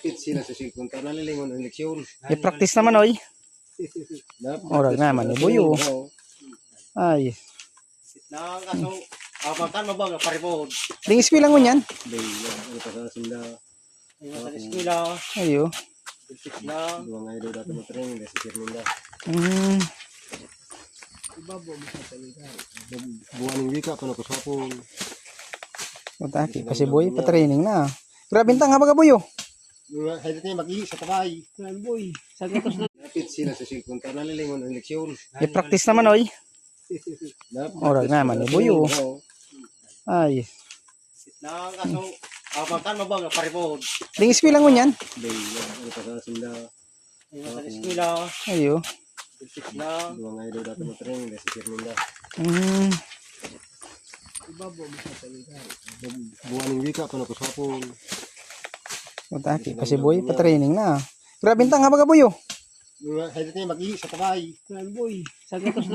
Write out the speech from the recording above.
Napit sila sa cellphone. Kaya nalilingon ang leksyon. I-practice naman oy. Oras naman ni Boyo. Ay. Na kaso, apakan mo ba paripod? Ding eskwela mo niyan. Ano pa sa sila? Sa eskwela, Ayo. basic na. Dua nga daw dato mo training dahil sa Sirminda. Buwan ng wika pa na kusapon. Utaki kasi boy pa-training na. Grabe tang nga baga Boyo. Kahit niya mag-iis sa tabay. Boy, sa gatos na. Napit sila sa cellphone. Kaya nalilingon ang leksyon. I-practice naman oy. Oras naman ni Boyo. Ay. Na kaso, apakan mo ba paripod? Ding eskwela mo niyan. Ano pa sa sila? Sa eskwela, Ayo. basic na. Dua nga daw dato mo training dahil sa Sirminda. Buwan ng wika pa na kusapon. Utaki kasi boy pa-training na. Grabe tang nga baga Boyo. Kahit niya mag-iis sa tabay. Boy, sa gatos na.